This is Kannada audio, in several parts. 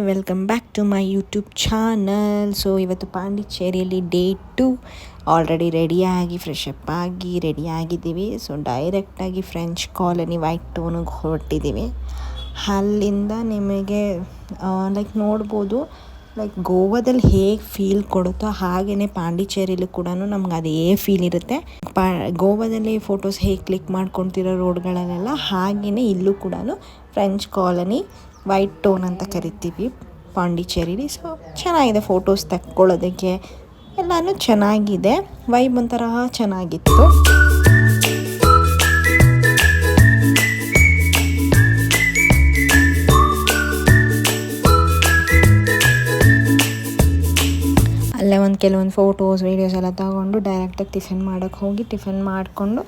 Welcome back to my YouTube channel. So ಇವತ್ತು ಪಾಂಡಿಚೇರಿಯಲ್ಲಿ ಡೇ 2 ಆಲ್ರೆಡಿ ರೆಡಿಯಾಗಿ ಫ್ರೆಶ್ ಅಪ್ ಆಗಿ ರೆಡಿಯಾಗಿದ್ದೀವಿ. ಸೊ ಡೈರೆಕ್ಟಾಗಿ ಫ್ರೆಂಚ್ ಕಾಲನಿ ವೈಟ್ ಟೌನಿಗೆ ಹೊರಟಿದ್ದೀವಿ. ಅಲ್ಲಿಂದ ನಿಮಗೆ ನೋಡ್ಬೋದು ಗೋವಾದಲ್ಲಿ ಹೇಗೆ ಫೀಲ್ ಕೊಡುತ್ತೋ ಹಾಗೆಯೇ ಪಾಂಡಿಚೇರಿಯಲ್ಲೂ ಕೂಡ ನಮ್ಗೆ ಅದೇ ಫೀಲ್ ಇರುತ್ತೆ. ಗೋವಾದಲ್ಲಿ ಫೋಟೋಸ್ ಹೇಗೆ ಕ್ಲಿಕ್ ಮಾಡ್ಕೊಳ್ತಿರೋ ರೋಡ್ಗಳಲ್ಲೆಲ್ಲ ಹಾಗೆಯೇ ಇಲ್ಲೂ ಕೂಡ ಫ್ರೆಂಚ್ ಕಾಲನಿ ವೈಟ್ ಟೌನ್ ಅಂತ ಕರಿತೀವಿ ಪಾಂಡಿಚೇರಿಲಿ. ಸೊ ಚೆನ್ನಾಗಿದೆ ಫೋಟೋಸ್ ತಕ್ಕೊಳ್ಳೋದಕ್ಕೆ ಎಲ್ಲನೂ ಚೆನ್ನಾಗಿದೆ. ವೈಬ್ ಒಂಥರ ಚೆನ್ನಾಗಿತ್ತು. ಅಲ್ಲೇ ಕೆಲವೊಂದು ಫೋಟೋಸ್ ವೀಡಿಯೋಸ್ ಎಲ್ಲ ತಗೊಂಡು ಡೈರೆಕ್ಟಾಗಿ ಟಿಫಿನ್ ಮಾಡೋಕ್ಕೆ ಹೋಗಿ ಟಿಫಿನ್ ಮಾಡಿಕೊಂಡು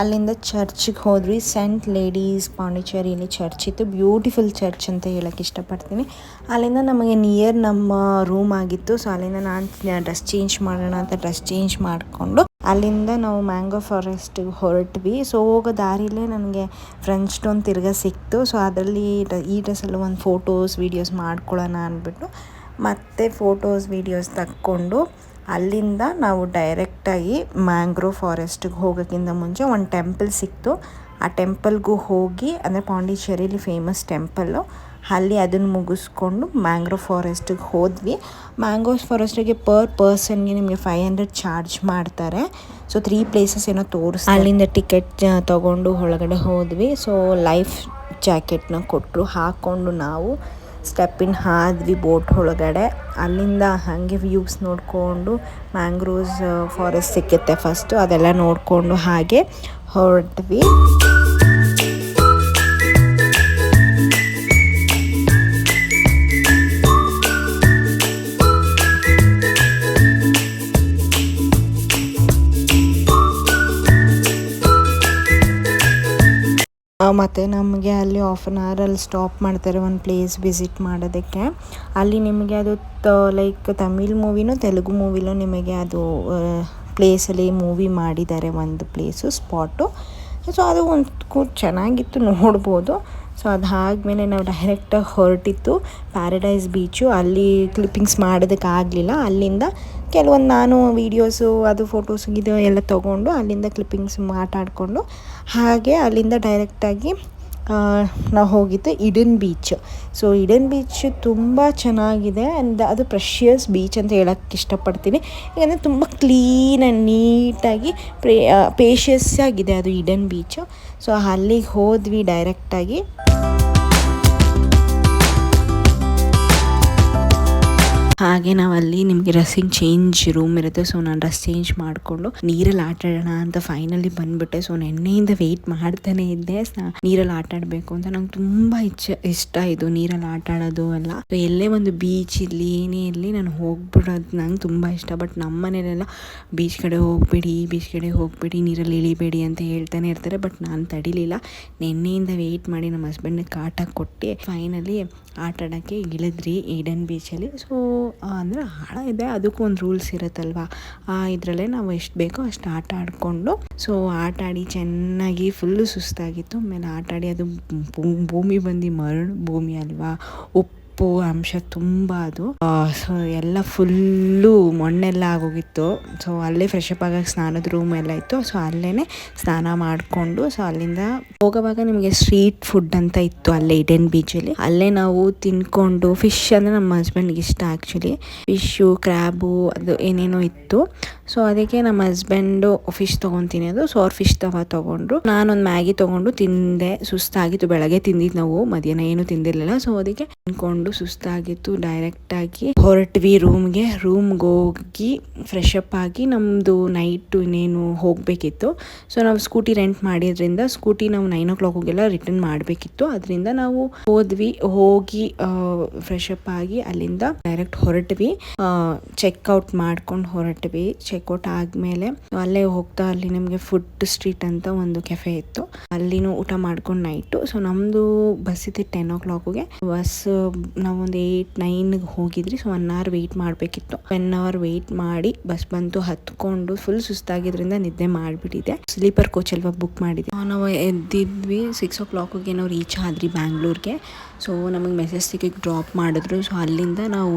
ಅಲ್ಲಿಂದ ಚರ್ಚಿಗೆ ಹೋದ್ವಿ. ಸೆಂಟ್ ಲೇಡೀಸ್ ಪಾಂಡಿಚೇರಿಯಲ್ಲಿ ಚರ್ಚ್ ಇತ್ತು. ಬ್ಯೂಟಿಫುಲ್ ಚರ್ಚ್ ಅಂತ ಹೇಳೋಕ್ಕೆ ಇಷ್ಟಪಡ್ತೀನಿ. ಅಲ್ಲಿಂದ ನಮಗೆ ನಿಯರ್ ನಮ್ಮ ರೂಮ್ ಆಗಿತ್ತು. ಸೊ ಅಲ್ಲಿಂದ ನಾನು ಡ್ರೆಸ್ ಚೇಂಜ್ ಮಾಡೋಣ ಅಂತ ಡ್ರೆಸ್ ಚೇಂಜ್ ಮಾಡಿಕೊಂಡು ಅಲ್ಲಿಂದ ನಾವು ಮ್ಯಾಂಗೋ ಫಾರೆಸ್ಟಿಗೆ ಹೊರಟ್ವಿ. ಸೊ ಹೋಗೋ ದಾರಿಲೇ ನನಗೆ ಫ್ರೆಂಚ್ ಟೌನ್ ತಿರ್ಗಾ ಸಿಕ್ತು. ಸೊ ಅದರಲ್ಲಿ ಈ ಡ್ರೆಸ್ಸಲ್ಲಿ ಒಂದು ಫೋಟೋಸ್ ವೀಡಿಯೋಸ್ ಮಾಡ್ಕೊಳ್ಳೋಣ ಅಂದ್ಬಿಟ್ಟು ಮತ್ತೆ ಫೋಟೋಸ್ ವೀಡಿಯೋಸ್ ತಕ್ಕೊಂಡು ಅಲ್ಲಿಂದ ನಾವು ಡೈರೆಕ್ಟಾಗಿ ಮ್ಯಾಂಗ್ರೋವ್ ಫಾರೆಸ್ಟಿಗೆ ಹೋಗೋಕ್ಕಿಂತ ಮುಂಚೆ ಒಂದು ಟೆಂಪಲ್ ಸಿಕ್ತು. ಆ ಟೆಂಪಲ್ಗೂ ಹೋಗಿ, ಅಂದರೆ ಪಾಂಡಿಚೇರಿಯಲ್ಲಿ ಫೇಮಸ್ ಟೆಂಪಲ್ಲು, ಅಲ್ಲಿ ಅದನ್ನು ಮುಗಿಸ್ಕೊಂಡು ಮ್ಯಾಂಗ್ರೋವ್ ಫಾರೆಸ್ಟಿಗೆ ಹೋದ್ವಿ. ಮ್ಯಾಂಗ್ರೋವ್ ಫಾರೆಸ್ಟಿಗೆ ಪರ್ ಪರ್ಸನ್ಗೆ ನಿಮಗೆ 500 ಚಾರ್ಜ್ ಮಾಡ್ತಾರೆ. ಸೊ 3 ಪ್ಲೇಸಸ್ ಏನೋ ಅಲ್ಲಿಂದ ಟಿಕೆಟ್ ತೊಗೊಂಡು ಒಳಗಡೆ ಹೋದ್ವಿ. ಸೊ ಲೈಫ್ ಜಾಕೆಟ್ನ ಕೊಟ್ಟರು, ಹಾಕ್ಕೊಂಡು ನಾವು ಸ್ಟೆಪ್ಪಿನ್ ಹಾದ್ವಿ ಬೋಟ್ ಒಳಗಡೆ. ಅಲ್ಲಿಂದ ಹಾಗೆ ವ್ಯೂಸ್ ನೋಡಿಕೊಂಡು ಮ್ಯಾಂಗ್ರೋವ್ಸ್ ಫಾರೆಸ್ಟ್ ಸಿಕ್ಕುತ್ತೆ ಫಸ್ಟು, ಅದೆಲ್ಲ ನೋಡಿಕೊಂಡು ಹಾಗೆ ಹೊರಟ್ವಿ. ಮತ್ತು ನಮಗೆ ಅಲ್ಲಿ 1/2 ಅವರಲ್ಲಿ ಸ್ಟಾಪ್ ಮಾಡ್ತಾರೆ ಒಂದು ಪ್ಲೇಸ್ ವಿಸಿಟ್ ಮಾಡೋದಕ್ಕೆ. ಅಲ್ಲಿ ನಿಮಗೆ ಅದು ತಮಿಳ್ ಮೂವಿನೋ ತೆಲುಗು ಮೂವಿಲೋ ನಿಮಗೆ ಅದು ಪ್ಲೇಸಲ್ಲಿ ಮೂವಿ ಮಾಡಿದ್ದಾರೆ, ಒಂದು ಪ್ಲೇಸು ಸ್ಪಾಟು. ಸೊ ಅದು ಒಂದು ಚೆನ್ನಾಗಿತ್ತು, ನೋಡ್ಬೋದು. ಸೊ ಅದಾದಮೇಲೆ ನಾವು ಡೈರೆಕ್ಟಾಗಿ ಹೊರಟಿತ್ತು ಪ್ಯಾರಡೈಸ್ ಬೀಚು. ಅಲ್ಲಿ ಕ್ಲಿಪ್ಪಿಂಗ್ಸ್ ಮಾಡೋದಕ್ಕಾಗಲಿಲ್ಲ. ಅಲ್ಲಿಂದ ಕೆಲವೊಂದು ನಾನು ವೀಡಿಯೋಸು ಅದು ಫೋಟೋಸ್ ಇದು ಎಲ್ಲ ತೊಗೊಂಡು ಅಲ್ಲಿಂದ ಕ್ಲಿಪ್ಪಿಂಗ್ಸ್ ಮಾತಾಡಿಕೊಂಡು ಹಾಗೆ ಅಲ್ಲಿಂದ ಡೈರೆಕ್ಟಾಗಿ ನಾವು ಹೋಗಿದ್ದು Eden beach. So Eden beach ತುಂಬ ಚೆನ್ನಾಗಿದೆ. ಆ್ಯಂಡ್ ಅದು ಪ್ರೆಷಿಯಸ್ ಬೀಚ್ ಅಂತ ಹೇಳೋಕ್ಕೆ ಇಷ್ಟಪಡ್ತೀನಿ. ಯಾಕಂದರೆ ತುಂಬ ಕ್ಲೀನ್ ಆ್ಯಂಡ್ ನೀಟಾಗಿ ಪೇಷಿಯಸ್ ಆಗಿದೆ ಅದು ಈಡನ್ ಬೀಚು. ಸೊ ಅಲ್ಲಿಗೆ ಹೋದ್ವಿ ಡೈರೆಕ್ಟಾಗಿ. ಹಾಗೆ ನಾವಲ್ಲಿ ನಿಮಗೆ ಡ್ರೆಸ್ಸಿಂಗ್ ಚೇಂಜ್ ರೂಮ್ ಇರುತ್ತೆ. ಸೊ ನಾನು ಡ್ರೆಸ್ ಚೇಂಜ್ ಮಾಡಿಕೊಂಡು ನೀರಲ್ಲಿ ಆಟ ಆಡೋಣ ಅಂತ ಫೈನಲಿ ಬಂದುಬಿಟ್ಟೆ. ಸೊ ನೆನ್ನೆಯಿಂದ ವೆಯ್ಟ್ ಮಾಡ್ತಾನೆ ಇದ್ದೆ ನೀರಲ್ಲಿ ಆಟ ಆಡಬೇಕು ಅಂತ. ನಂಗೆ ತುಂಬ ಇಷ್ಟ ಇದು ನೀರಲ್ಲಿ ಆಟ ಆಡೋದು ಎಲ್ಲ. ಸೊ ಎಲ್ಲೇ ಒಂದು ಬೀಚ್ ಇರಲಿ ಏನೇ ಇರಲಿ ನಾನು ಹೋಗ್ಬಿಡೋದು ನಂಗೆ ತುಂಬ ಇಷ್ಟ. ಬಟ್ ನಮ್ಮ ಮನೇಲೆಲ್ಲ ಬೀಚ್ ಕಡೆ ಹೋಗಬೇಡಿ ನೀರಲ್ಲಿ ಇಳಿಬೇಡಿ ಅಂತ ಹೇಳ್ತಾನೆ ಇರ್ತಾರೆ. ಬಟ್ ನಾನು ತಡಿಲಿಲ್ಲ. ನೆನ್ನೆಯಿಂದ ವೆಯ್ಟ್ ಮಾಡಿ ನಮ್ಮ ಹಸ್ಬೆಂಡಿಗೆ ಕಾಟ ಕೊಟ್ಟು ಫೈನಲಿ ಆಟ ಆಡೋಕ್ಕೆ ಇಳಿದ್ರಿ ಈಡನ್ ಬೀಚಲ್ಲಿ. ಸೊ ಅಂದರೆ ಆಳ ಇದೆ, ಅದಕ್ಕೂ ಒಂದು ರೂಲ್ಸ್ ಇರುತ್ತಲ್ವ. ಇದರಲ್ಲೇ ನಾವು ಎಷ್ಟು ಬೇಕೋ ಅಷ್ಟು ಆಟ ಆಡಿಕೊಂಡು ಸೊ ಆಟ ಆಡಿ ಚೆನ್ನಾಗಿ ಫುಲ್ಲು ಸುಸ್ತಾಗಿತ್ತು. ಆಮೇಲೆ ಆಟ ಆಡಿ ಅದು ಭೂಮಿ ಬಂದು ಮರಳು ಭೂಮಿ ಅಲ್ವಾ, ಉಪ್ಪು ಅಂಶ ತುಂಬ ಅದು. ಸೊ ಎಲ್ಲ ಫುಲ್ಲು ಮಣ್ಣೆಲ್ಲ ಆಗೋಗಿತ್ತು. ಸೊ ಅಲ್ಲೇ ಫ್ರೆಶ್ ಅಪ್ ಆಗೋಕ್ಕೆ ಸ್ನಾನದ ರೂಮ್ ಎಲ್ಲ ಇತ್ತು. ಸೊ ಅಲ್ಲೇ ಸ್ನಾನ ಮಾಡಿಕೊಂಡು ಸೊ ಅಲ್ಲಿಂದ ಹೋಗೋವಾಗ ನಿಮಗೆ ಸ್ಟ್ರೀಟ್ ಫುಡ್ ಅಂತ ಇತ್ತು ಅಲ್ಲೇ ಈಡನ್ ಬೀಚಲ್ಲಿ. ಅಲ್ಲೇ ನಾವು ತಿನ್ಕೊಂಡು ಫಿಶ್ ಅಂದರೆ ನಮ್ಮ ಹಸ್ಬೆಂಡ್ಗೆ ಇಷ್ಟ ಆ್ಯಕ್ಚುಲಿ. ಫಿಶ್ಶು ಕ್ರ್ಯಾಬು ಅದು ಏನೇನೋ ಇತ್ತು. ಸೊ ಅದಕ್ಕೆ ನಮ್ಮ ಹಸ್ಬೆಂಡು ಫಿಶ್ ತೊಗೊತೀನಿ ಅದು. ಸೊ ಅವ್ರು ಫಿಶ್ ತೊಗೊಂಡ್ರು. ನಾನೊಂದು ಮ್ಯಾಗಿ ತೊಗೊಂಡು ತಿಂದೆ. ಸುಸ್ತಾಗಿತ್ತು, ಬೆಳಗ್ಗೆ ತಿಂದಿದ್ದು ನಾವು, ಮಧ್ಯಾಹ್ನ ಏನು ತಿಂದಿರಲಿಲ್ಲ. ಸೊ ಅದಕ್ಕೆ ತಿನ್ಕೊಂಡು ಸುಸ್ತಾಗಿತ್ತು. ಡೈರೆಕ್ಟಾಗಿ ಹೊರಟ್ವಿ ರೂಮ್ಗೆ ಹೋಗಿ ಫ್ರೆಶ್ ಅಪ್ ಆಗಿ ನಮ್ಮದು ನೈಟು ಇನ್ನೇನು ಹೋಗಬೇಕಿತ್ತು. ಸೊ ನಾವು ಸ್ಕೂಟಿ ರೆಂಟ್ ಮಾಡಿದ್ರಿಂದ ಸ್ಕೂಟಿ ನಾವು 9 o'clockಗೆಲ್ಲ ರಿಟರ್ನ್ ಮಾಡಬೇಕಿತ್ತು. ಅದರಿಂದ ನಾವು ಹೋಗಿ ಫ್ರೆಶ್ ಅಪ್ ಆಗಿ ಅಲ್ಲಿಂದ ಡೈರೆಕ್ಟ್ ಹೊರಟ್ವಿ. ಚೆಕ್ಔಟ್ ಮಾಡ್ಕೊಂಡು ಹೊರಟ್ವಿ. ಚೆಕ್ಔಟ್ ಆದಮೇಲೆ ಅಲ್ಲೇ ಹೋಗ್ತಾ ಅಲ್ಲಿ ನಿಮಗೆ ಫುಡ್ ಸ್ಟ್ರೀಟ್ ಅಂತ ಒಂದು ಕೆಫೆ ಇತ್ತು, ಅಲ್ಲಿನೂ ಊಟ ಮಾಡ್ಕೊಂಡು ನೈಟು. ಸೊ ನಮ್ಮದು ಬಸ್ ಇತ್ತು 10 o'clockಗೆ. ಬಸ್ ನಾವೊಂದು 8-9 ಹೋಗಿದ್ರಿ. ಸೊ 1 hour ವೆಯ್ಟ್ ಮಾಡಬೇಕಿತ್ತು. 1 hour ವೆಯ್ಟ್ ಮಾಡಿ ಬಸ್ ಬಂತು. ಹತ್ಕೊಂಡು ಫುಲ್ ಸುಸ್ತಾಗಿದ್ರಿಂದ ನಿದ್ದೆ ಮಾಡಿಬಿಟ್ಟಿದೆ. ಸ್ಲೀಪರ್ ಕೋಚ್ ಅಲ್ವಾ ಬುಕ್ ಮಾಡಿದ್ದೆ. ನಾವು ಎದ್ದು ಹೋಗಿದ್ವಿ 6 o'clock ನಾವು ರೀಚ್ ಆದ್ರಿ ಬ್ಯಾಂಗ್ಳೂರ್ಗೆ. ಸೊ ನಮಗೆ ಮೆಜೆಸ್ಟಿಕ್ಕಿಗೆ ಡ್ರಾಪ್ ಮಾಡಿದ್ರು. ಸೊ ಅಲ್ಲಿಂದ ನಾವು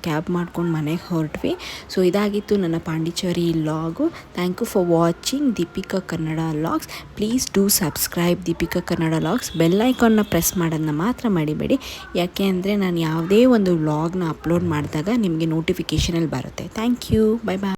ಕ್ಯಾಬ್ ಮಾಡ್ಕೊಂಡು ಮನೆಗೆ ಹೊರಟ್ವಿ. ಸೊ ಇದಾಗಿತ್ತು ನನ್ನ Pondicherry vlog. Thank you for watching Deepika Kannada vlogs. Please do subscribe Deepika Kannada vlogs. Bell ಐಕಾನ್ನ ಪ್ರೆಸ್ ಮಾಡೋದನ್ನ ಮಾತ್ರ ಮರಿಬೇಡಿ, ಯಾಕೆ ಅಂದರೆ ನಾನು ಯಾವುದೇ ಒಂದು ವ್ಲಾಗ್ನ ಅಪ್ಲೋಡ್ ಮಾಡಿದಾಗ ನಿಮಗೆ ನೋಟಿಫಿಕೇಷನಲ್ಲಿ ಬರುತ್ತೆ. Thank you, bye bye.